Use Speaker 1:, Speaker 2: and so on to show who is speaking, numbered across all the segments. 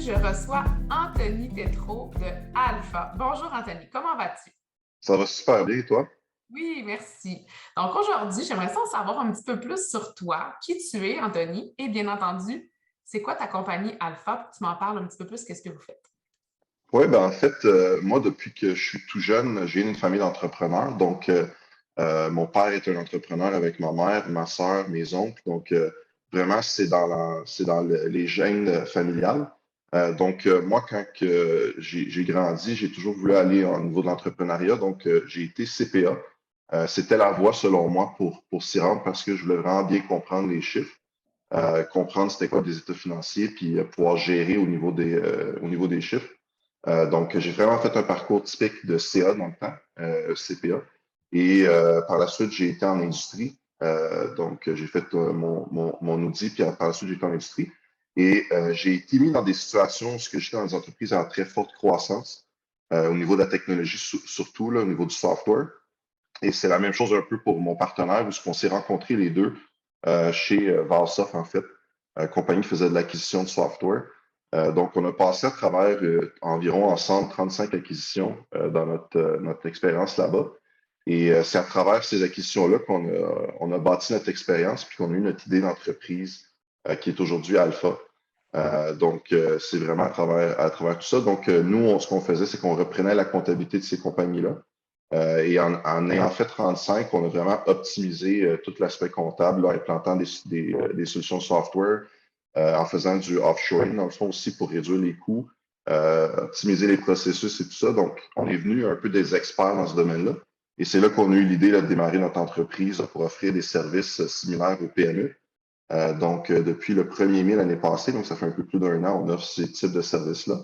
Speaker 1: je reçois Anthony Tétrault de Alpha. Bonjour Anthony, comment vas-tu?
Speaker 2: Ça va super bien, toi?
Speaker 1: Oui, merci. Donc aujourd'hui, j'aimerais ça en savoir un petit peu plus sur toi, qui tu es, Anthony, et bien entendu, c'est quoi ta compagnie Alpha pour que tu m'en parles un petit peu plus, qu'est-ce que vous faites?
Speaker 2: Oui, ben en fait, moi, depuis que je suis tout jeune, j'ai une famille d'entrepreneurs. Donc, mon père est un entrepreneur avec ma mère, ma sœur, mes oncles. Donc, vraiment, c'est dans les gènes familiales. Moi, quand que j'ai grandi, j'ai toujours voulu aller au niveau de l'entrepreneuriat. Donc, j'ai été CPA. C'était la voie, selon moi, pour s'y rendre parce que je voulais vraiment bien comprendre les chiffres, comprendre c'était quoi des états financiers, puis pouvoir gérer au niveau des chiffres. Donc, j'ai vraiment fait un parcours typique de CA dans le temps, CPA. Et par la suite, j'ai été en industrie. Donc, j'ai fait mon audit, puis par la suite, j'ai été en industrie. Et j'ai été mis dans des situations où j'étais dans des entreprises en très forte croissance, au niveau de la technologie, surtout là, au niveau du software. Et c'est la même chose un peu pour mon partenaire, où on s'est rencontrés les deux chez Valsoft, en fait, compagnie qui faisait de l'acquisition de software. Donc, on a passé à travers environ ensemble 35 acquisitions dans notre expérience là-bas. Et c'est à travers ces acquisitions-là qu'on a bâti notre expérience puis qu'on a eu notre idée d'entreprise qui est aujourd'hui Alpha. C'est vraiment à travers tout ça. Donc, nous, ce qu'on faisait, c'est qu'on reprenait la comptabilité de ces compagnies-là. Et en ayant fait 35, on a vraiment optimisé tout l'aspect comptable, là, implantant des solutions software, en faisant du offshoring, dans le fond aussi pour réduire les coûts, optimiser les processus et tout ça. Donc, on est venu un peu des experts dans ce domaine-là. Et c'est là qu'on a eu l'idée de démarrer notre entreprise pour offrir des services similaires aux PME. Depuis le 1er mai l'année passée, donc ça fait un peu plus d'un an, on offre ces types de services-là.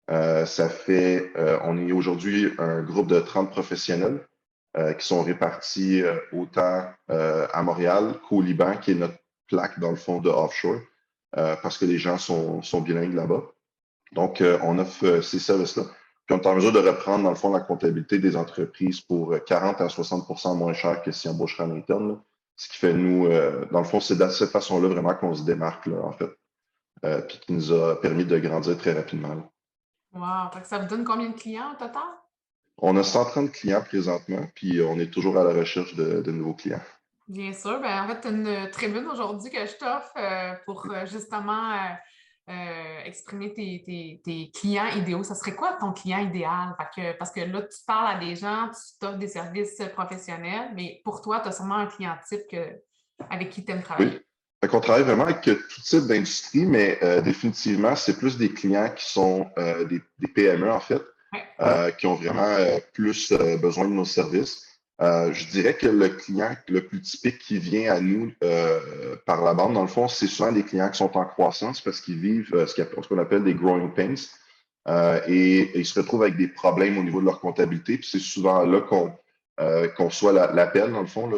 Speaker 2: On est aujourd'hui un groupe de 30 professionnels qui sont répartis autant à Montréal qu'au Liban, qui est notre plaque dans le fond de offshore, parce que les gens sont bilingues là-bas. Donc, on offre ces services-là. Puis, on est en mesure de reprendre, dans le fond, la comptabilité des entreprises pour 40 à 60 moins cher que si on embaucherait en interne, là. Ce qui fait, nous, dans le fond, c'est de cette façon-là vraiment qu'on se démarque, là, en fait, puis qui nous a permis de grandir très rapidement, là.
Speaker 1: Wow, fait que ça vous donne combien de clients au total?
Speaker 2: On a 130 clients présentement, puis on est toujours à la recherche de nouveaux clients.
Speaker 1: Bien sûr, ben en fait, tu as une tribune aujourd'hui que je t'offre pour justement exprimer tes clients idéaux. Ça serait quoi ton client idéal? Parce que là, tu parles à des gens, tu t'offres des services professionnels, mais pour toi, tu as sûrement un client type avec qui tu aimes
Speaker 2: Oui.
Speaker 1: travailler.
Speaker 2: Fait qu'on travaille vraiment avec tout type d'industrie, mais définitivement, c'est plus des clients qui sont des PME, en fait,
Speaker 1: Ouais.
Speaker 2: qui ont vraiment plus besoin de nos services. Je dirais que le client le plus typique qui vient à nous par la bande, dans le fond, c'est souvent des clients qui sont en croissance parce qu'ils vivent ce qu'on appelle des growing pains. Et ils se retrouvent avec des problèmes au niveau de leur comptabilité. Puis c'est souvent là qu'on reçoit l'appel, dans le fond, là,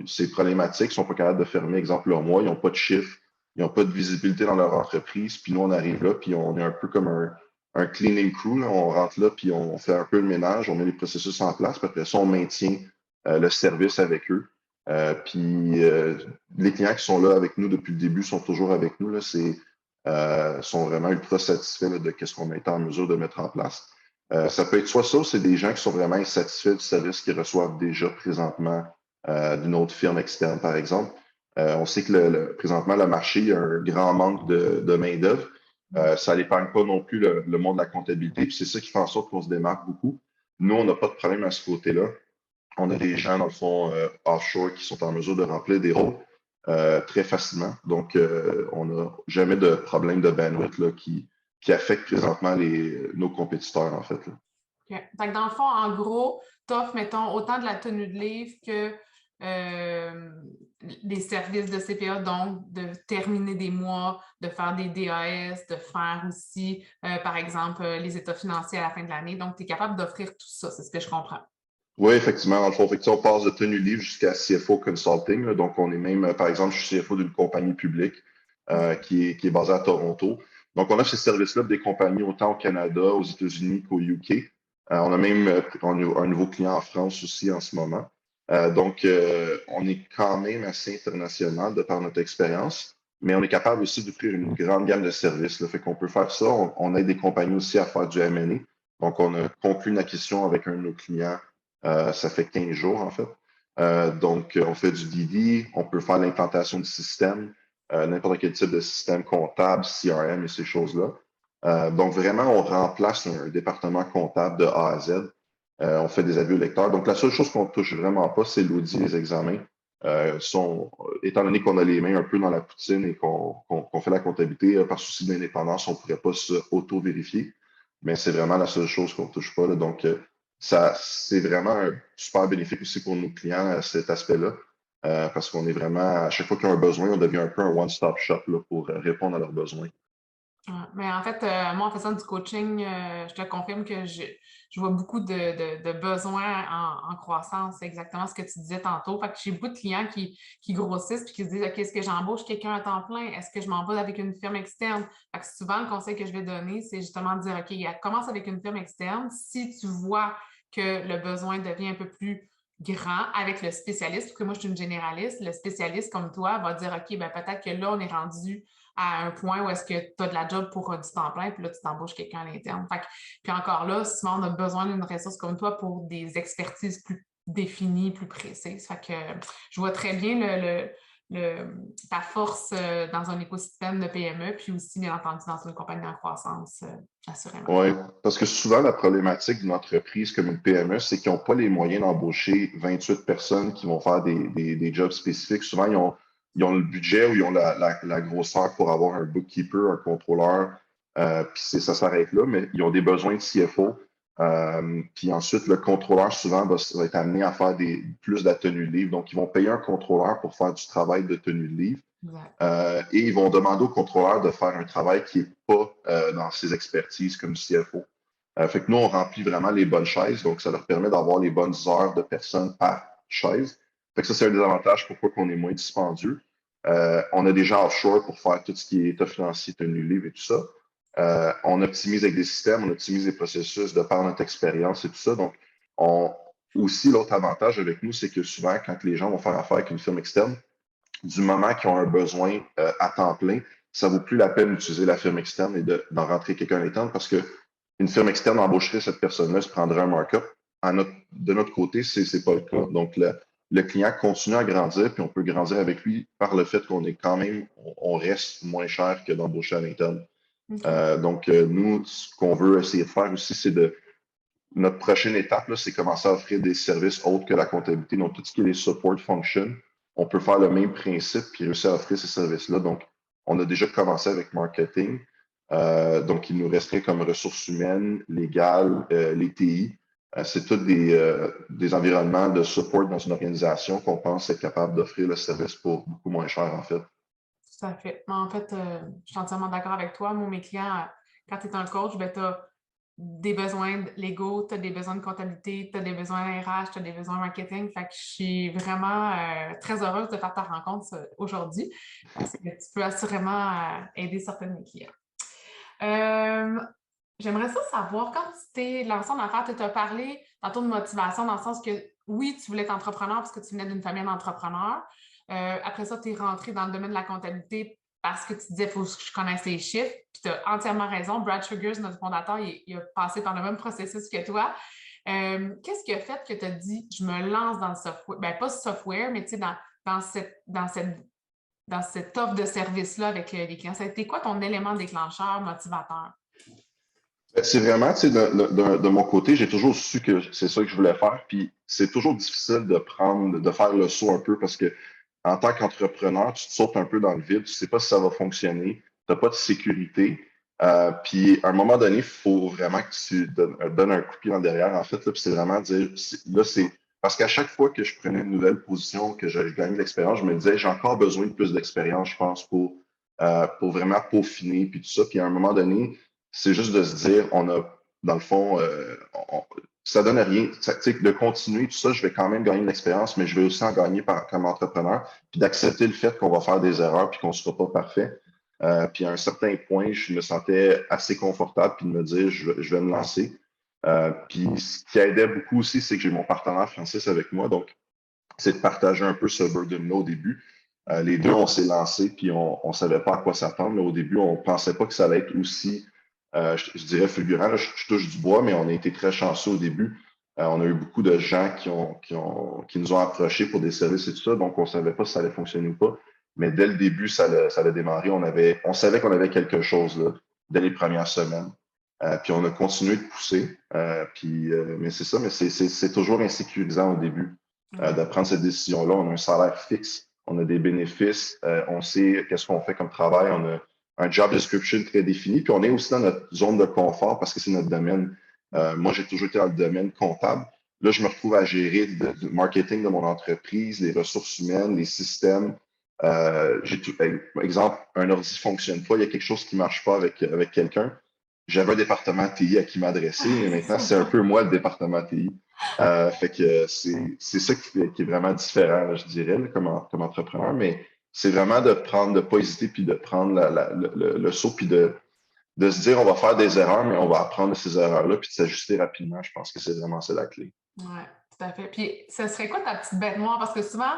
Speaker 2: ces problématiques, ils sont pas capables de fermer, exemple, leur mois, ils n'ont pas de chiffres, ils n'ont pas de visibilité dans leur entreprise. Puis nous, on arrive là, puis on est un peu comme un cleaning crew, là. On rentre là, puis on fait un peu le ménage, on met les processus en place, puis après ça, on maintient le service avec eux. Les clients qui sont là avec nous depuis le début sont toujours avec nous, là. Sont vraiment ultra satisfaits là, de ce qu'on a été en mesure de mettre en place. Ça peut être soit ça, ou c'est des gens qui sont vraiment insatisfaits du service qu'ils reçoivent déjà présentement d'une autre firme externe, par exemple. On sait que présentement, le marché, il y a un grand manque de main-d'œuvre. Ça n'épargne pas non plus le monde de la comptabilité, puis c'est ça qui fait en sorte qu'on se démarque beaucoup. Nous, on n'a pas de problème à ce côté-là. On a des gens, dans le fond, offshore qui sont en mesure de remplir des rôles très facilement. Donc, on n'a jamais de problème de bandwidth là, qui affecte présentement nos compétiteurs, en fait, là.
Speaker 1: OK. Fait que dans le fond, en gros, tu offres, mettons, autant de la tenue de livre que euh, les services de CPA, donc de terminer des mois, de faire des DAS, de faire aussi, par exemple, les états financiers à la fin de l'année. Donc, tu es capable d'offrir tout ça, c'est ce que je comprends.
Speaker 2: Oui, effectivement, dans le fond, effectivement, on passe de tenue livre jusqu'à CFO Consulting, là. Donc, on est même, par exemple, je suis CFO d'une compagnie publique qui est basée à Toronto. Donc, on a ces services-là pour des compagnies autant au Canada, aux États-Unis qu'au UK. On a même un nouveau client en France aussi en ce moment. On est quand même assez international de par notre expérience. mais on est capable aussi d'offrir une grande gamme de services. Là. Fait qu'on peut faire ça. On aide des compagnies aussi à faire du M&A. Donc, on a conclu une acquisition avec un de nos clients, ça fait 15 jours en fait. Donc, on fait du DD, on peut faire l'implantation du système, n'importe quel type de système comptable, CRM et ces choses-là. Donc, vraiment, on remplace un département comptable de A à Z. On fait des avis au lecteur. Donc, la seule chose qu'on touche vraiment pas, c'est l'audit, les examens. Étant donné qu'on a les mains un peu dans la poutine et qu'on fait la comptabilité, par souci d'indépendance, on ne pourrait pas se auto-vérifier. Mais c'est vraiment la seule chose qu'on ne touche pas. Là. Donc, ça, c'est vraiment un super bénéfique aussi pour nos clients, cet aspect-là. Parce qu'on est vraiment, à chaque fois qu'ils ont un besoin, on devient un peu un one-stop shop là, pour répondre à leurs besoins.
Speaker 1: Ouais, mais en fait, moi, en faisant du coaching, je te confirme que je vois beaucoup de besoins en croissance. C'est exactement ce que tu disais tantôt. Fait que j'ai beaucoup de clients qui grossissent et qui se disent, OK, est-ce que j'embauche quelqu'un à temps plein? Est-ce que je m'en vais avec une firme externe? Fait que souvent, le conseil que je vais donner, c'est justement de dire, OK, commence avec une firme externe. Si tu vois que le besoin devient un peu plus grand avec le spécialiste, parce que moi, je suis une généraliste, le spécialiste comme toi va dire, OK, ben peut-être que là, on est rendu à un point où est-ce que tu as de la job pour du temps plein, puis là, tu t'embauches quelqu'un à l'interne. Puis encore là, souvent, on a besoin d'une ressource comme toi pour des expertises plus définies, plus précises. Fait que je vois très bien ta force dans un écosystème de PME, puis aussi, bien entendu, dans une compagnie en croissance, assurément.
Speaker 2: Oui, parce que souvent, la problématique d'une entreprise comme une PME, c'est qu'ils n'ont pas les moyens d'embaucher 28 personnes qui vont faire des jobs spécifiques. Souvent, ils ont le budget ou ils ont la grosseur pour avoir un bookkeeper, un contrôleur, puis ça s'arrête là, mais ils ont des besoins de CFO. Puis ensuite, le contrôleur, souvent, va être amené à faire plus de la tenue de livre. Donc, ils vont payer un contrôleur pour faire du travail de tenue de livre.
Speaker 1: Exact.
Speaker 2: Et ils vont demander au contrôleur de faire un travail qui n'est pas dans ses expertises comme CFO. Fait que nous, on remplit vraiment les bonnes chaises, donc ça leur permet d'avoir les bonnes heures de personnes par chaise. Fait que ça, c'est un des avantages pourquoi on est moins dispendieux. On a des gens offshore pour faire tout ce qui est état financier, tenue de livre et tout ça. On optimise avec des systèmes, on optimise les processus de par notre expérience et tout ça. Donc, aussi, l'autre avantage avec nous, c'est que souvent, quand les gens vont faire affaire avec une firme externe, du moment qu'ils ont un besoin à temps plein, ça ne vaut plus la peine d'utiliser la firme externe et d'en rentrer quelqu'un à l'interne parce qu'une firme externe embaucherait cette personne-là, se prendrait un markup. De notre côté, ce n'est pas le cas. Donc, le client continue à grandir, puis on peut grandir avec lui par le fait qu'on est quand même, on reste moins cher que d'embaucher à l'interne.
Speaker 1: Okay.
Speaker 2: Donc, nous, ce qu'on veut essayer de faire aussi, notre prochaine étape, c'est commencer à offrir des services autres que la comptabilité. Donc, tout ce qui est les support functions, on peut faire le même principe puis réussir à offrir ces services-là. Donc, on a déjà commencé avec marketing. Donc, il nous resterait comme ressources humaines, légales, les TI. C'est tous des environnements de support dans une organisation qu'on pense être capable d'offrir le service pour beaucoup moins cher, en fait.
Speaker 1: Tout à fait. Mais en fait, je suis entièrement d'accord avec toi. Moi, mes clients, quand tu es un coach, ben, tu as des besoins légaux, tu as des besoins de comptabilité, tu as des besoins RH, tu as des besoins marketing. Fait que je suis vraiment très heureuse de faire ta rencontre aujourd'hui parce que tu peux assurément aider certains de mes clients. Euh, J'aimerais ça savoir, quand tu t'es lancé en affaires, tu as parlé tantôt de motivation dans le sens que oui, tu voulais être entrepreneur parce que tu venais d'une famille d'entrepreneurs. Après ça, tu es rentré dans le domaine de la comptabilité parce que tu disais, il faut que je connaisse les chiffres. Puis tu as entièrement raison. Brad Sugars, notre fondateur, il a passé par le même processus que toi. Qu'est-ce qui a fait que tu as dit, je me lance dans le software? Ben, pas ce software, mais tu sais, dans cette offre de service-là avec les clients. Ça a été quoi ton élément déclencheur, motivateur?
Speaker 2: C'est vraiment, tu sais, de mon côté, j'ai toujours su que c'est ça que je voulais faire. Puis c'est toujours difficile de faire le saut un peu parce que en tant qu'entrepreneur, tu te sautes un peu dans le vide, tu sais pas si ça va fonctionner, tu n'as pas de sécurité. Puis à un moment donné, il faut vraiment que tu donnes un coup de pied en derrière, en fait. Là, puis c'est vraiment dire, là, c'est parce qu'à chaque fois que je prenais une nouvelle position, que je gagnais de l'expérience, je me disais, j'ai encore besoin de plus d'expérience, je pense, pour vraiment peaufiner, puis tout ça. Puis à un moment donné, c'est juste de se dire, on a, dans le fond, ça donne rien. Tu sais, de continuer tout ça, je vais quand même gagner de l'expérience, mais je vais aussi en gagner comme entrepreneur, puis d'accepter le fait qu'on va faire des erreurs puis qu'on ne sera pas parfait. Puis à un certain point, je me sentais assez confortable puis de me dire, je vais me lancer. Puis ce qui aidait beaucoup aussi, c'est que j'ai mon partenaire Francis avec moi, donc c'est de partager un peu ce burden-là au début. Les deux, on s'est lancé, puis on ne savait pas à quoi s'attendre. Au début, on ne pensait pas que ça allait être aussi, je dirais, fulgurant. Là, je touche du bois, mais on a été très chanceux au début. On a eu beaucoup de gens qui nous ont approchés pour des services et tout ça, donc on ne savait pas si ça allait fonctionner ou pas. Mais dès le début, ça a démarré. On savait qu'on avait quelque chose là, dès les premières semaines. Puis on a continué de pousser. Mais c'est ça, mais c'est toujours insécurisant au début
Speaker 1: Ouais.
Speaker 2: de prendre cette décision-là. On a un salaire fixe, on a des bénéfices, on sait qu'est-ce qu'on fait comme travail, on a un job description très défini, puis on est aussi dans notre zone de confort parce que c'est notre domaine. Moi, j'ai toujours été dans le domaine comptable. Là, je me retrouve à gérer le marketing de mon entreprise, les ressources humaines, les systèmes. Exemple, un ordi ne fonctionne pas, il y a quelque chose qui ne marche pas avec quelqu'un. J'avais un département TI à qui m'adresser, mais
Speaker 1: C'est
Speaker 2: maintenant,
Speaker 1: ça.
Speaker 2: c'est un peu moi le département TI. Fait que c'est ça qui est vraiment différent, là, je dirais, là, comme entrepreneur, mais c'est vraiment de pas hésiter puis de prendre le saut puis de se dire on va faire des erreurs, mais on va apprendre de ces erreurs-là puis de s'ajuster rapidement. Je pense que c'est vraiment ça la clé.
Speaker 1: Ouais, tout à fait. Puis, ce serait quoi ta petite bête noire? Parce que souvent,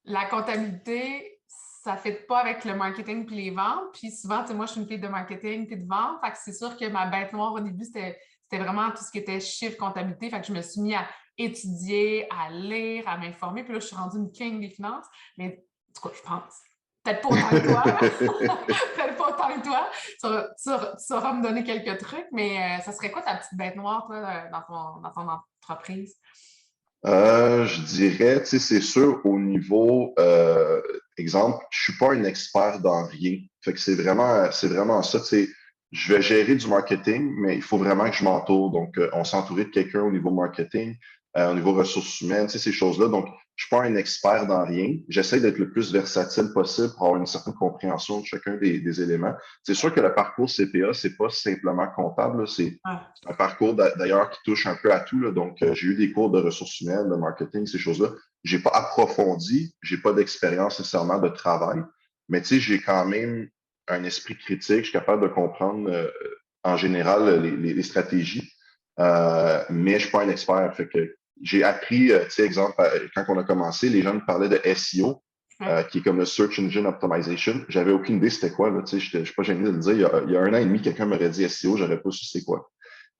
Speaker 1: la comptabilité, ça ne fait pas avec le marketing puis les ventes. Puis souvent, tu sais, moi, je suis une fille de marketing puis de vente. Fait que c'est sûr que ma bête noire au début, c'était vraiment tout ce qui était chiffre, comptabilité. Fait que je me suis mis à étudier, à lire, à m'informer. Puis là, je suis rendue une king des finances. Mais, en tout cas, je pense. Peut-être pas autant que toi. Peut-être pas autant que toi. Tu sauras me donner quelques trucs, mais ça serait quoi ta petite bête noire, toi, dans ton entreprise?
Speaker 2: Je dirais, tu sais, c'est sûr, au niveau, exemple, je suis pas un expert dans rien. Fait que c'est vraiment ça, tu sais, je vais gérer du marketing, mais il faut vraiment que je m'entoure. Donc, on s'est entouré de quelqu'un au niveau marketing, au niveau ressources humaines, tu sais, ces choses-là. Donc, je suis pas un expert dans rien. J'essaie d'être le plus versatile possible pour avoir une certaine compréhension de chacun des éléments. C'est sûr que le parcours CPA, c'est pas simplement comptable, là, c'est
Speaker 1: Ouais.
Speaker 2: un parcours d'ailleurs qui touche un peu à tout. Là. Donc, j'ai eu des cours de ressources humaines, de marketing, ces choses-là. J'ai pas approfondi, j'ai pas d'expérience nécessairement de travail, mais tu sais, j'ai quand même un esprit critique. Je suis capable de comprendre en général les stratégies, mais je suis pas un expert. Fait que j'ai appris, tu sais, exemple, quand on a commencé, les gens me parlaient de SEO.
Speaker 1: Ouais.
Speaker 2: Qui est comme le Search Engine Optimization. J'avais aucune idée c'était quoi. Là, tu sais, je suis pas gêné de le dire. Il y a un an et demi, quelqu'un m'aurait dit SEO, j'aurais pas su c'est quoi.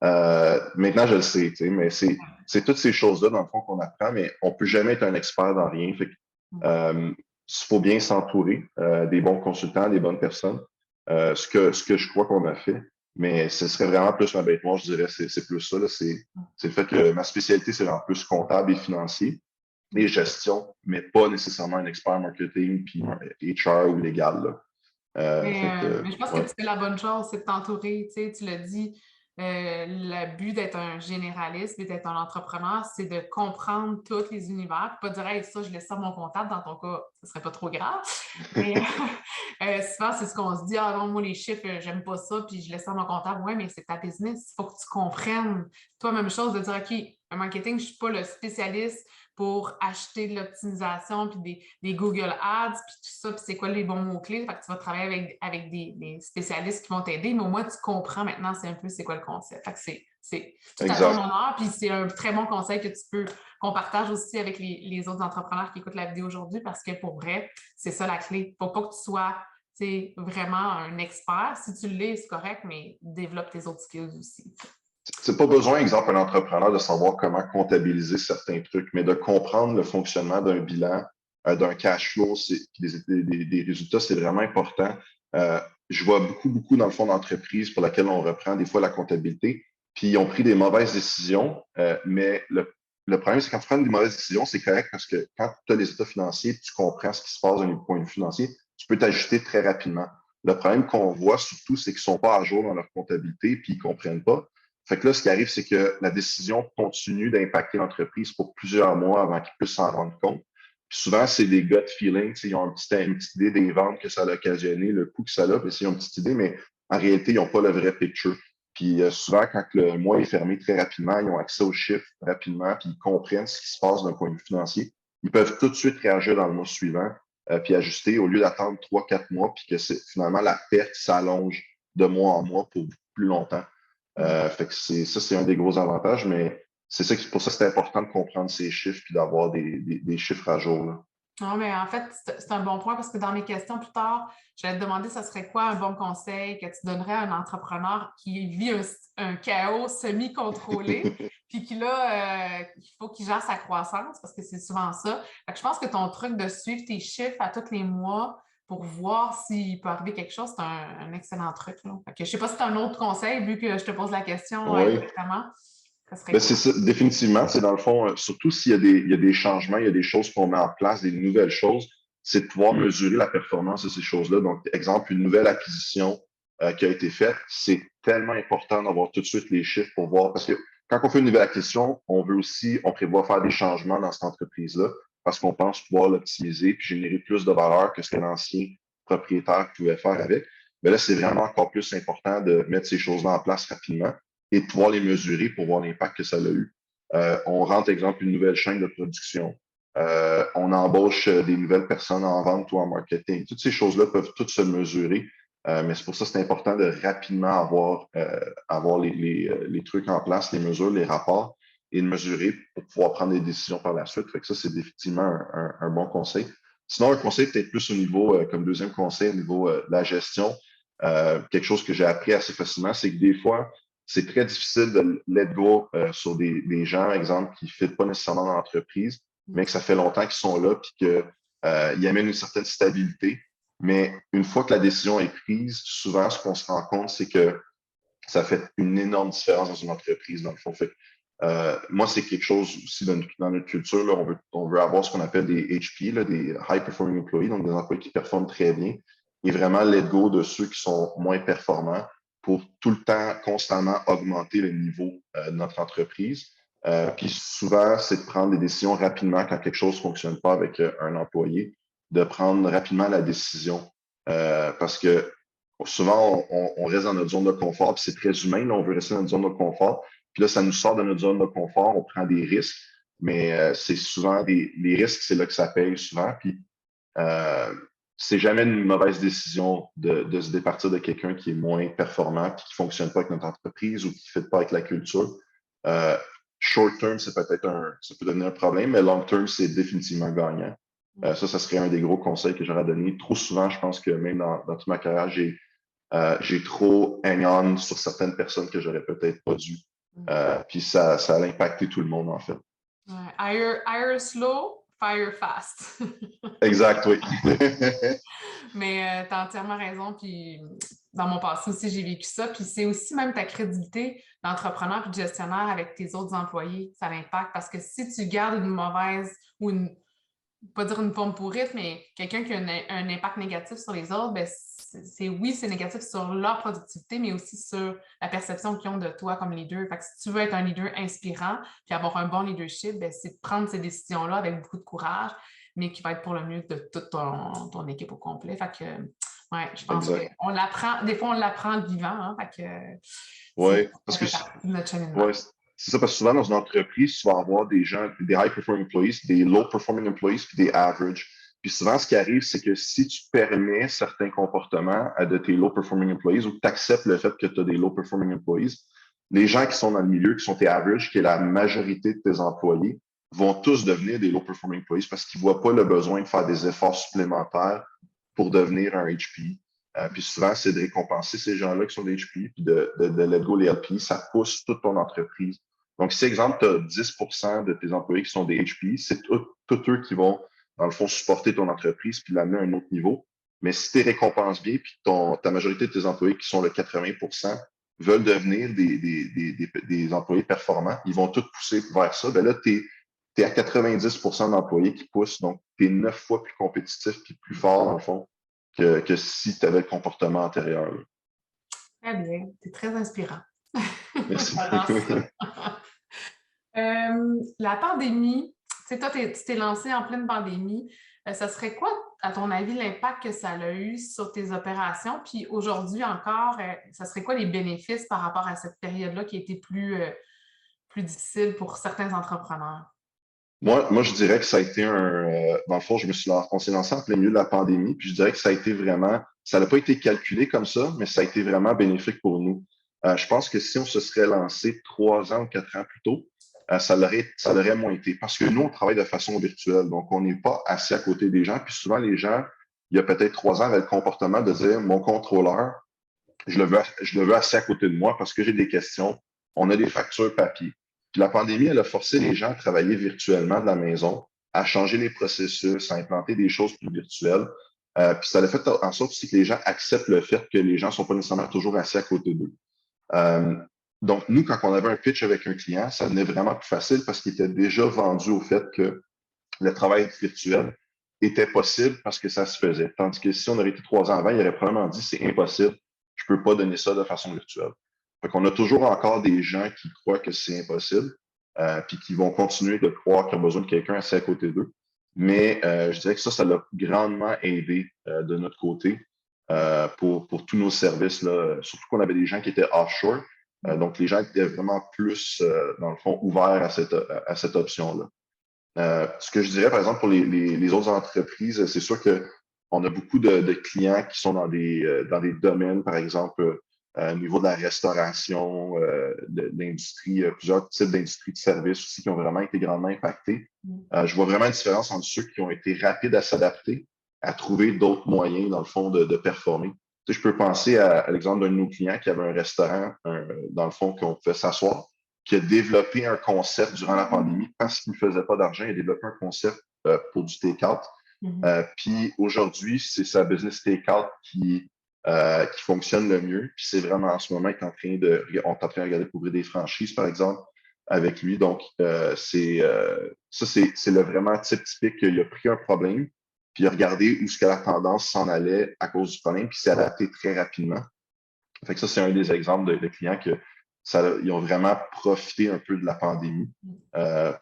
Speaker 2: Maintenant, je le sais, tu sais, mais c'est toutes ces choses-là, dans le fond, qu'on apprend, mais on peut jamais être un expert dans rien. Fait que, il faut bien s'entourer des bons consultants, des bonnes personnes. Ce que je crois qu'on a fait. Mais ce serait vraiment plus ma bête noire, je dirais, c'est plus ça. Là, c'est le fait que ma spécialité, c'est en plus comptable et financier et gestion, mais pas nécessairement un expert marketing puis HR ou légal. Là.
Speaker 1: Mais je pense que
Speaker 2: Ouais,
Speaker 1: tu fais la bonne chose, c'est de t'entourer. Tu sais, tu l'as dit, le but d'être un généraliste et d'être un entrepreneur, c'est de comprendre tous les univers. Pas dire, hey, ça, je laisse ça à mon comptable. Dans ton cas, ce serait pas trop grave. Mais souvent, c'est ce qu'on se dit, ah non, moi, les chiffres, j'aime pas ça, puis je laisse ça à mon comptable. Oui, mais c'est ta business. Il faut que tu comprennes. Toi, même chose, de dire, OK, un marketing, je suis pas le spécialiste pour acheter de l'optimisation, puis des Google Ads, puis tout ça, puis c'est quoi les bons mots-clés. Fait que tu vas travailler avec des spécialistes qui vont t'aider, mais au moins, tu comprends maintenant c'est un peu c'est quoi le concept. Fait que c'est tout à ton
Speaker 2: exact.
Speaker 1: honneur, puis c'est un très bon conseil qu'on partage aussi avec les autres entrepreneurs qui écoutent la vidéo aujourd'hui, parce que pour vrai, c'est ça la clé. Faut pas que tu sois vraiment un expert. Si tu l'es, c'est correct, mais développe tes autres skills aussi.
Speaker 2: C'est pas besoin, exemple, un entrepreneur de savoir comment comptabiliser certains trucs, mais de comprendre le fonctionnement d'un bilan, d'un cash flow, des résultats, c'est vraiment important. Je vois beaucoup dans le fond d'entreprises pour laquelle on reprend des fois la comptabilité, puis ils ont pris des mauvaises décisions, mais le problème, c'est quand tu prends des mauvaises décisions, c'est correct parce que quand tu as les états financiers, tu comprends ce qui se passe d'un point de vue financier, tu peux t'ajuster très rapidement. Le problème qu'on voit surtout, c'est qu'ils sont pas à jour dans leur comptabilité, puis ils comprennent pas. Fait que là, ce qui arrive, c'est que la décision continue d'impacter l'entreprise pour plusieurs mois avant qu'ils puissent s'en rendre compte. Puis souvent, c'est des gut feelings. Ils ont une petite idée des ventes que ça a occasionné, le coût que ça a, puis ils ont une petite idée, mais en réalité, ils n'ont pas le vrai picture. Puis souvent, quand le mois est fermé très rapidement, ils ont accès aux chiffres rapidement, puis ils comprennent ce qui se passe d'un point de vue financier. Ils peuvent tout de suite réagir dans le mois suivant, puis ajuster au lieu d'attendre 3, 4 mois, puis que finalement la perte s'allonge de mois en mois pour plus longtemps. Fait que c'est un des gros avantages, mais pour ça que c'est important de comprendre ces chiffres puis d'avoir des chiffres à jour. Là.
Speaker 1: Non, mais en fait, c'est un bon point parce que dans mes questions plus tard, j'allais te demander ça serait quoi un bon conseil que tu donnerais à un entrepreneur qui vit un chaos semi-contrôlé, puis qui là, il faut qu'il gère sa croissance parce que c'est souvent ça. Fait que je pense que ton truc de suivre tes chiffres à tous les mois pour voir s'il peut arriver quelque chose, c'est un excellent truc, là. Fait que je sais pas si tu as un autre conseil, vu que je te pose la question
Speaker 2: Oui.
Speaker 1: directement, ça serait
Speaker 2: Ben,
Speaker 1: quoi?
Speaker 2: c'est ça, définitivement, c'est dans le fond, surtout s'il y a il y a des changements, il y a des choses qu'on met en place, des nouvelles choses, c'est de pouvoir mesurer la performance de ces choses-là. Donc, exemple, une nouvelle acquisition qui a été faite, c'est tellement important d'avoir tout de suite les chiffres pour voir, parce que quand on fait une nouvelle acquisition, on veut aussi, on prévoit faire des changements dans cette entreprise-là, parce qu'on pense pouvoir l'optimiser puis générer plus de valeur que ce que l'ancien propriétaire pouvait faire avec. Mais là, c'est vraiment encore plus important de mettre ces choses-là en place rapidement et de pouvoir les mesurer pour voir l'impact que ça a eu. On rentre, exemple, une nouvelle chaîne de production. On embauche des nouvelles personnes en vente ou en marketing. Toutes ces choses-là peuvent toutes se mesurer, mais c'est pour ça que c'est important de rapidement avoir les trucs en place, les mesures, les rapports et de mesurer pour pouvoir prendre des décisions par la suite. Fait que ça, c'est définitivement un bon conseil. Sinon, un conseil peut-être plus au niveau, comme deuxième conseil, au niveau de la gestion. Quelque chose que j'ai appris assez facilement, c'est que des fois, c'est très difficile de let go sur des gens, exemple, qui ne fit pas nécessairement dans l'entreprise, mais que ça fait longtemps qu'ils sont là puis qu'ils amènent une certaine stabilité. Mais une fois que la décision est prise, souvent, ce qu'on se rend compte, c'est que ça fait une énorme différence dans une entreprise, dans le fond. Fait, moi, c'est quelque chose aussi dans notre culture, là, on veut avoir ce qu'on appelle des HP, là, des High Performing Employees, donc des employés qui performent très bien, et vraiment let go de ceux qui sont moins performants pour tout le temps, constamment augmenter le niveau de notre entreprise. Puis souvent, c'est de prendre des décisions rapidement quand quelque chose ne fonctionne pas avec un employé, de prendre rapidement la décision. Parce que souvent, on reste dans notre zone de confort, puis c'est très humain, là, on veut rester dans notre zone de confort. Puis là, ça nous sort de notre zone de confort, on prend des risques, mais c'est souvent les risques, c'est là que ça paye souvent. Puis euh, c'est jamais une mauvaise décision de se départir de quelqu'un qui est moins performant, puis qui fonctionne pas avec notre entreprise ou qui ne fait pas avec la culture. Euh, Short term, ça peut devenir un problème, mais long term, c'est définitivement gagnant. Ça serait un des gros conseils que j'aurais donné. Trop souvent, je pense que même dans toute ma carrière, j'ai trop hang-on sur certaines personnes que j'aurais peut-être pas dû. Puis ça a impacté tout le monde, en fait.
Speaker 1: Ouais. Hire slow, fire fast.
Speaker 2: Exact, oui.
Speaker 1: Mais tu as entièrement raison. Puis dans mon passé aussi, j'ai vécu ça. Puis c'est aussi même ta crédibilité d'entrepreneur et de gestionnaire avec tes autres employés. Ça l'impact parce que si tu gardes une mauvaise ou une, pas dire une forme pourrite, mais quelqu'un qui a un impact négatif sur les autres, ben oui, c'est négatif sur leur productivité, mais aussi sur la perception qu'ils ont de toi comme leader. Fait que si tu veux être un leader inspirant puis avoir un bon leadership, ben, c'est de prendre ces décisions-là avec beaucoup de courage, mais qui va être pour le mieux de toute ton équipe au complet. Fait que, ouais, je pense
Speaker 2: Exact.
Speaker 1: qu'on l'apprend, des fois, on l'apprend vivant, hein, fait que
Speaker 2: Oui,
Speaker 1: ça
Speaker 2: parce que
Speaker 1: fait partie de notre cheminement.
Speaker 2: ouais, c'est ça, parce que souvent dans une entreprise, tu vas avoir des gens, des high performing employees, des low performing employees, puis des average. Puis souvent, ce qui arrive, c'est que si tu permets certains comportements à de tes low performing employees ou que tu acceptes le fait que tu as des low performing employees, les gens qui sont dans le milieu, qui sont tes average, qui est la majorité de tes employés, vont tous devenir des low performing employees parce qu'ils ne voient pas le besoin de faire des efforts supplémentaires pour devenir un HP. Puis souvent, c'est de récompenser ces gens-là qui sont des HP, puis de let go les LP. Ça pousse toute ton entreprise. Donc, si, exemple, tu as 10 de tes employés qui sont des HP, c'est tous eux qui vont, dans le fond, supporter ton entreprise puis l'amener à un autre niveau. Mais si tu récompenses bien, puis ta majorité de tes employés qui sont le 80 veulent devenir des employés performants, ils vont tous pousser vers ça. Ben là, tu es à 90 d'employés qui poussent, donc tu es 9 fois plus compétitif puis plus fort, dans le fond, que si tu avais le comportement antérieur. Là.
Speaker 1: Très bien, c'est très inspirant.
Speaker 2: Merci.
Speaker 1: J'adore ça. La pandémie, tu sais, toi, tu t'es lancé en pleine pandémie. Ça serait quoi, à ton avis, l'impact que ça a eu sur tes opérations? Puis aujourd'hui encore, ça serait quoi les bénéfices par rapport à cette période-là qui a été plus difficile pour certains entrepreneurs?
Speaker 2: Moi, je dirais que ça a été dans le fond, on s'est lancé en plein milieu de la pandémie, puis je dirais que ça a été vraiment, ça n'a pas été calculé comme ça, mais ça a été vraiment bénéfique pour nous. Je pense que si on se serait lancé 3 ans ou 4 ans plus tôt, ça l'aurait moins été. Parce que nous, on travaille de façon virtuelle. Donc, on n'est pas assis à côté des gens. Puis souvent, les gens, il y a peut-être 3 ans, avaient le comportement de dire, mon contrôleur, je le veux assis à côté de moi parce que j'ai des questions. On a des factures papier. Puis la pandémie, elle a forcé les gens à travailler virtuellement de la maison, à changer les processus, à implanter des choses plus virtuelles. Puis ça a fait en sorte aussi que les gens acceptent le fait que les gens ne sont pas nécessairement toujours assis à côté d'eux. Euh, donc, nous, quand on avait un pitch avec un client, ça devenait vraiment plus facile parce qu'il était déjà vendu au fait que le travail virtuel était possible parce que ça se faisait. Tandis que si on aurait été 3 ans avant, il aurait probablement dit c'est impossible, je ne peux pas donner ça de façon virtuelle. Fait qu'on a toujours encore des gens qui croient que c'est impossible, puis qui vont continuer de croire qu'il y a besoin de quelqu'un assis à côté d'eux. Mais je dirais que ça l'a grandement aidé de notre côté pour tous nos services, là. Surtout qu'on avait des gens qui étaient offshore. Donc, les gens étaient vraiment plus, dans le fond, ouverts à cette option-là. Ce que je dirais, par exemple, pour les autres entreprises, c'est sûr qu'on a beaucoup de clients qui sont dans des domaines, par exemple, au niveau de la restauration, de l'industrie, plusieurs types d'industries de services aussi qui ont vraiment été grandement impactés. Je vois vraiment une différence entre ceux qui ont été rapides à s'adapter, à trouver d'autres moyens, dans le fond, de performer. Tu sais, je peux penser à l'exemple d'un de nos clients qui avait un restaurant, dans le fond, qu'on pouvait s'asseoir, qui a développé un concept durant la pandémie parce qu'il ne faisait pas d'argent. Il a développé un concept pour du take-out. Puis aujourd'hui, c'est sa business take-out qui fonctionne le mieux. Puis c'est vraiment en ce moment, on est en train de regarder pour ouvrir des franchises, par exemple, avec lui. Donc, c'est le vraiment typique qu'il a pris un problème, puis il a regardé où ce que la tendance s'en allait à cause du problème, puis s'est adapté très rapidement. Fait que ça, c'est un des exemples de clients que ils ont vraiment profité un peu de la pandémie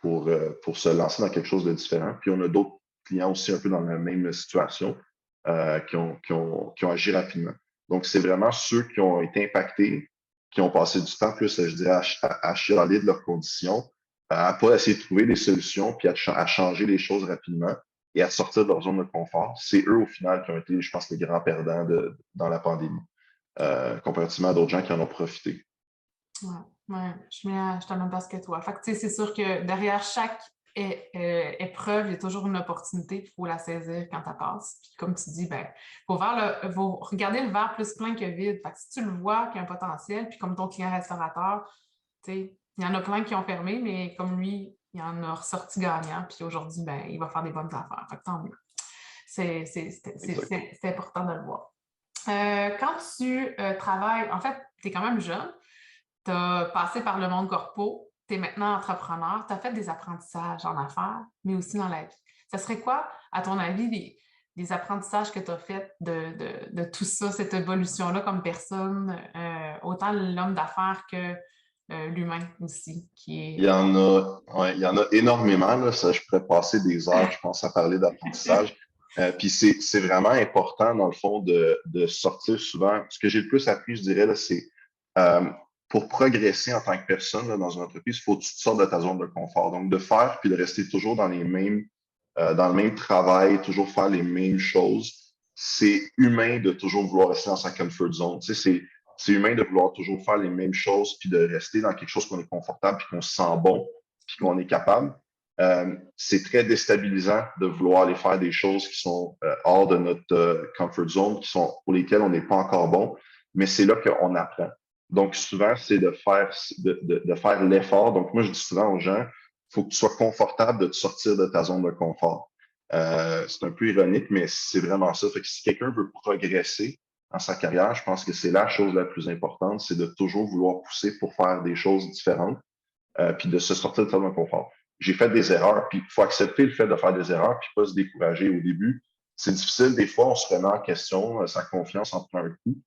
Speaker 2: pour se lancer dans quelque chose de différent. Puis on a d'autres clients aussi un peu dans la même situation qui ont agi rapidement. Donc, c'est vraiment ceux qui ont été impactés, qui ont passé du temps plus, je dirais, à chialer de leurs conditions, à pas essayer de trouver des solutions, puis à changer les choses rapidement et à sortir de leur zone de confort. C'est eux, au final, qui ont été, je pense, les grands perdants dans la pandémie, comparativement à d'autres gens qui en ont profité.
Speaker 1: Ouais, ouais, je suis dans le même basket que toi. Fait que, tu sais, c'est sûr que derrière chaque épreuve, il y a toujours une opportunité, il faut la saisir quand elle passe. Puis comme tu dis, ben, faut regarder le verre plus plein que vide. Fait que si tu le vois qu'il y a un potentiel, puis comme ton client restaurateur, tu sais, il y en a plein qui ont fermé, mais comme lui, il en a ressorti gagnant, puis aujourd'hui, ben, il va faire des bonnes affaires. Fait que tant mieux. C'est important de le voir. Quand tu travailles, en fait, tu es quand même jeune, tu as passé par le monde corpo, tu es maintenant entrepreneur, tu as fait des apprentissages en affaires, mais aussi dans la vie. Ça serait quoi, à ton avis, les apprentissages que tu as faits de tout ça, cette évolution-là comme personne, autant l'homme d'affaires que l'humain aussi, qui est...
Speaker 2: Il y en a énormément, là. Ça, je pourrais passer des heures, je pense, à parler d'apprentissage. Puis c'est vraiment important, dans le fond, de sortir souvent. Ce que j'ai le plus appris, je dirais, là, c'est euh, pour progresser en tant que personne là, dans une entreprise, il faut que tu sortes de ta zone de confort. Donc, de faire puis de rester toujours dans le même travail, toujours faire les mêmes choses. C'est humain de toujours vouloir rester dans sa comfort zone. Tu sais, c'est humain de vouloir toujours faire les mêmes choses puis de rester dans quelque chose qu'on est confortable puis qu'on se sent bon puis qu'on est capable. C'est très déstabilisant de vouloir aller faire des choses qui sont hors de notre comfort zone, pour lesquelles on n'est pas encore bon, mais c'est là qu'on apprend. Donc, souvent, c'est de faire l'effort. Donc, moi, je dis souvent aux gens, il faut que tu sois confortable de te sortir de ta zone de confort. C'est un peu ironique, mais c'est vraiment ça. Fait que si quelqu'un veut progresser dans sa carrière, je pense que c'est la chose la plus importante, c'est de toujours vouloir pousser pour faire des choses différentes, puis de se sortir de sa zone de confort. J'ai fait des erreurs, puis il faut accepter le fait de faire des erreurs, puis pas se décourager au début. C'est difficile, des fois, on se remet en question, sa confiance en prend un coup.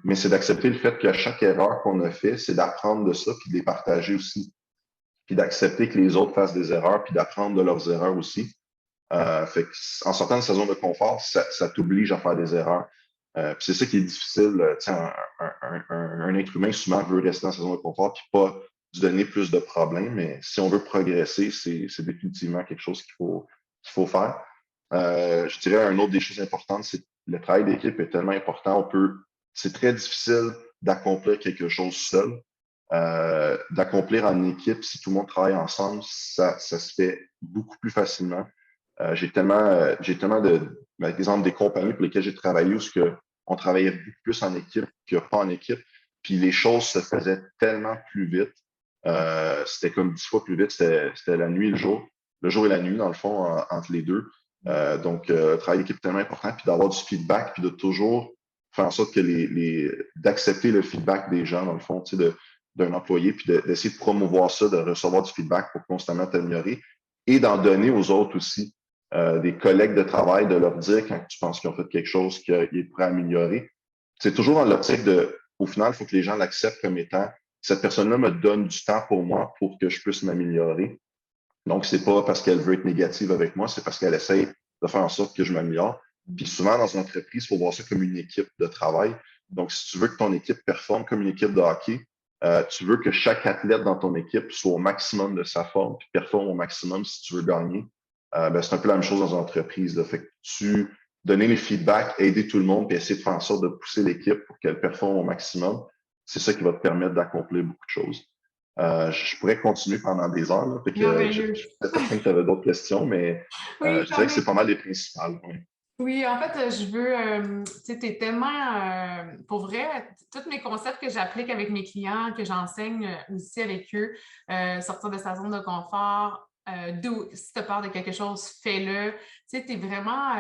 Speaker 2: Mais c'est d'accepter le fait qu'à chaque erreur qu'on a fait, c'est d'apprendre de ça, puis de les partager aussi. Puis d'accepter que les autres fassent des erreurs, puis d'apprendre de leurs erreurs aussi. Fait en sortant de sa zone de confort, ça t'oblige à faire des erreurs. Puis c'est ça qui est difficile. Un être humain souvent veut rester dans sa zone de confort puis pas se donner plus de problèmes. Mais si on veut progresser, c'est définitivement quelque chose qu'il faut faire. Je dirais une autre des choses importantes, c'est que le travail d'équipe est tellement important. C'est très difficile d'accomplir quelque chose seul. d'accomplir en équipe, si tout le monde travaille ensemble, ça se fait beaucoup plus facilement. J'ai tellement par exemple, des compagnies pour lesquelles j'ai travaillé où on travaillait beaucoup plus en équipe que pas en équipe. Puis les choses se faisaient tellement plus vite. C'était comme 10 fois plus vite. C'était la nuit et le jour. Le jour et la nuit, dans le fond, entre les deux. Travailler d'équipe est tellement important. Puis d'avoir du feedback, puis de toujours faire en sorte d'accepter le feedback des gens, dans le fond, d'un employé, puis d'essayer de promouvoir ça, de recevoir du feedback pour constamment t'améliorer et d'en donner aux autres aussi. Des collègues de travail, de leur dire quand tu penses qu'ils ont fait quelque chose qui est prêt à améliorer. C'est toujours dans l'optique au final, il faut que les gens l'acceptent comme étant, cette personne-là me donne du temps pour moi pour que je puisse m'améliorer. Donc, c'est pas parce qu'elle veut être négative avec moi, c'est parce qu'elle essaye de faire en sorte que je m'améliore. Puis souvent, dans une entreprise, il faut voir ça comme une équipe de travail. Donc, si tu veux que ton équipe performe comme une équipe de hockey, tu veux que chaque athlète dans ton équipe soit au maximum de sa forme, puis performe au maximum si tu veux gagner. C'est un peu la même chose dans une entreprise. Là. Fait que donner les feedbacks, aider tout le monde, puis essayer de faire en sorte de pousser l'équipe pour qu'elle performe au maximum, c'est ça qui va te permettre d'accomplir beaucoup de choses. Je pourrais continuer pendant des heures. Là, fait que, je suis pas certain que tu avais d'autres questions, mais
Speaker 1: Oui,
Speaker 2: je dirais que c'est pas mal les principales. Oui.
Speaker 1: Oui, en fait, je veux, tu sais, t'es tellement, pour vrai, tous mes concepts que j'applique avec mes clients, que j'enseigne aussi avec eux, sortir de sa zone de confort, si tu as peur de quelque chose, fais-le. Tu sais, tu es vraiment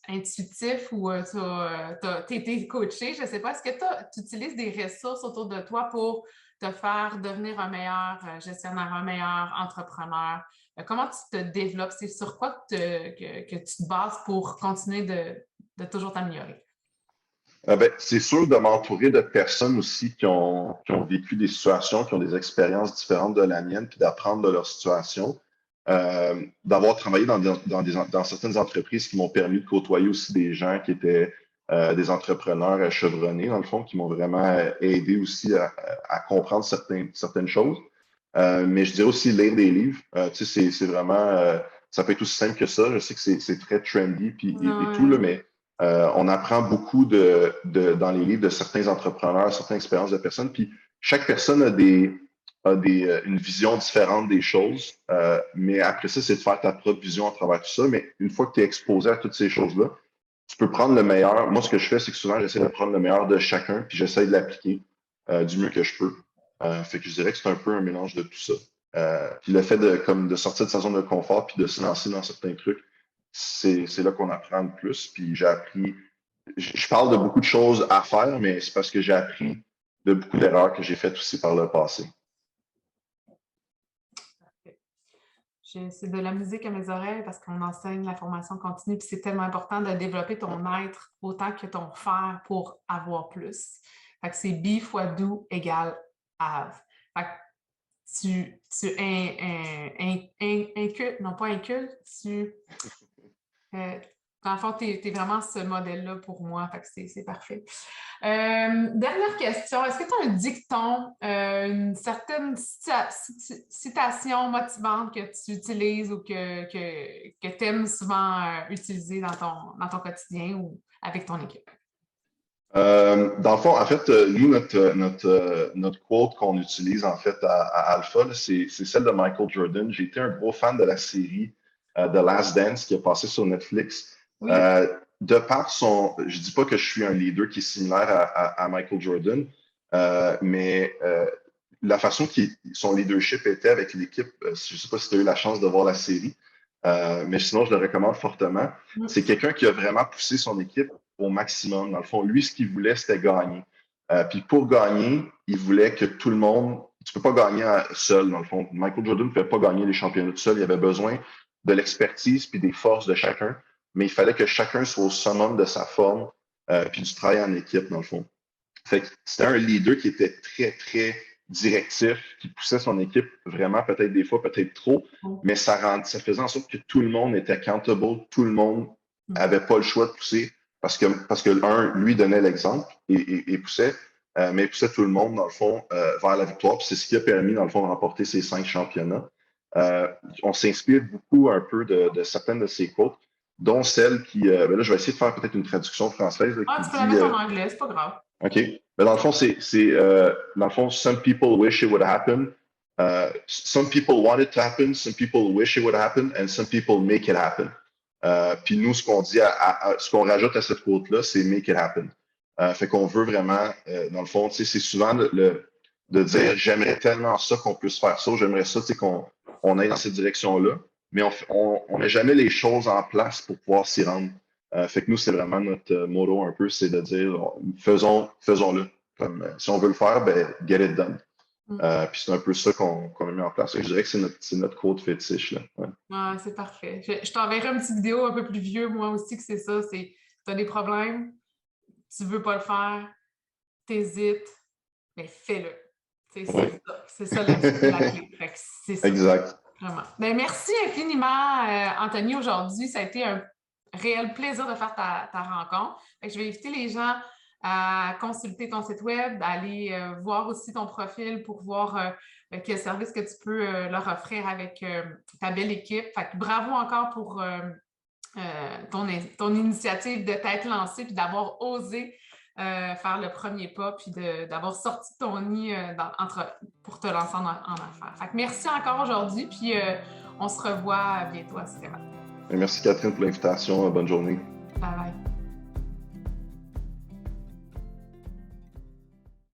Speaker 1: intuitif ou tu as été coaché, je ne sais pas. Est-ce que tu utilises des ressources autour de toi pour te faire devenir un meilleur gestionnaire, un meilleur entrepreneur? Comment tu te développes? C'est sur quoi que tu te bases pour continuer de toujours t'améliorer?
Speaker 2: C'est sûr de m'entourer de personnes aussi qui ont vécu des situations, qui ont des expériences différentes de la mienne, puis d'apprendre de leur situation. D'avoir travaillé dans certaines entreprises qui m'ont permis de côtoyer aussi des gens qui étaient des entrepreneurs chevronnés, dans le fond, qui m'ont vraiment aidé aussi à comprendre certaines choses. Mais je dirais aussi lire des livres. Tu sais, c'est vraiment, ça peut être aussi simple que ça. Je sais que c'est très trendy et tout, là, mais on apprend beaucoup dans les livres de certains entrepreneurs, certaines expériences de personnes. Puis chaque personne une vision différente des choses. Mais après ça, c'est de faire ta propre vision à travers tout ça. Mais une fois que tu es exposé à toutes ces choses-là, tu peux prendre le meilleur. Moi, ce que je fais, c'est que souvent, j'essaie de prendre le meilleur de chacun, puis j'essaie de l'appliquer du mieux que je peux. Fait que je dirais que c'est un peu un mélange de tout ça. Puis le fait de sortir de sa zone de confort, puis de se lancer dans certains trucs, c'est là qu'on apprend le plus. Puis j'ai appris, je parle de beaucoup de choses à faire, mais c'est parce que j'ai appris de beaucoup d'erreurs que j'ai faites aussi par le passé.
Speaker 1: C'est de la musique à mes oreilles parce qu'on enseigne la formation continue, puis c'est tellement important de développer ton être autant que ton faire pour avoir plus. Fait que c'est be fois do égale have. Fait que inculques, non pas inculques, dans le fond, tu es vraiment ce modèle-là pour moi, fait que c'est parfait. Dernière question, est-ce que tu as un dicton, une certaine citation motivante que tu utilises ou que tu aimes souvent utiliser dans ton quotidien ou avec ton équipe?
Speaker 2: Dans le fond, en fait, nous, notre quote qu'on utilise en fait à Alpha, c'est celle de Michael Jordan. J'ai été un gros fan de la série The Last Dance qui est passée sur Netflix.
Speaker 1: Oui.
Speaker 2: De par je dis pas que je suis un leader qui est similaire à Michael Jordan, mais la façon son leadership était avec l'équipe, je sais pas si tu as eu la chance de voir la série, mais sinon, je le recommande fortement. C'est quelqu'un qui a vraiment poussé son équipe au maximum. Dans le fond, lui, ce qu'il voulait, c'était gagner. Puis pour gagner, il voulait que tout le monde. Tu peux pas gagner seul, dans le fond. Michael Jordan ne pouvait pas gagner les championnats tout seul. Il avait besoin de l'expertise puis des forces de chacun. Mais il fallait que chacun soit au summum de sa forme puis du travail en équipe, dans le fond. Fait que c'était un leader qui était très, très directif, qui poussait son équipe vraiment, peut-être des fois, peut-être trop, mais ça faisait en sorte que tout le monde était accountable, tout le monde avait pas le choix de pousser parce que lui donnait l'exemple et poussait, mais il poussait tout le monde, dans le fond, vers la victoire. Puis c'est ce qui a permis, dans le fond, de remporter ces 5 championnats. On s'inspire beaucoup un peu de certaines de ces quotes, dont celle là, je vais essayer de faire peut-être une traduction française. Là,
Speaker 1: Tu peux la mettre en anglais, c'est pas grave.
Speaker 2: OK. Mais dans le fond, dans le fond, some people wish it would happen. Some people want it to happen, some people wish it would happen, and some people make it happen. Puis nous, ce qu'on dit, ce qu'on rajoute à cette quote-là, c'est make it happen. Fait qu'on veut vraiment, dans le fond, c'est souvent de dire j'aimerais tellement ça qu'on puisse faire ça, j'aimerais ça qu'on aille dans cette direction-là, mais on met jamais les choses en place pour pouvoir s'y rendre. Fait que nous, c'est vraiment notre motto un peu, c'est de dire faisons-le. Comme si on veut le faire, ben get it done. Puis c'est un peu ça qu'on a mis en place. Je dirais que c'est notre quote fétiche. Là. Ouais.
Speaker 1: Ah, c'est parfait. Je t'enverrai une petite vidéo un peu plus vieux, moi aussi, que c'est ça. C'est tu as des problèmes, tu veux pas le faire, t'hésites, mais fais-le. C'est ça la clé. C'est ça.
Speaker 2: Exact.
Speaker 1: Vraiment. Ben, merci infiniment, Anthony, aujourd'hui. Ça a été un réel plaisir de faire ta rencontre. Fait que je vais inviter les gens à consulter ton site web, d'aller voir aussi ton profil pour voir quel service que tu peux leur offrir avec ta belle équipe. Fait que bravo encore pour ton initiative de t'être lancée puis d'avoir osé faire le premier pas puis d'avoir sorti ton nid pour te lancer en affaires. Fait que merci encore aujourd'hui puis on se revoit bientôt à ce moment.
Speaker 2: Merci Catherine pour l'invitation. Bonne journée.
Speaker 1: Bye bye.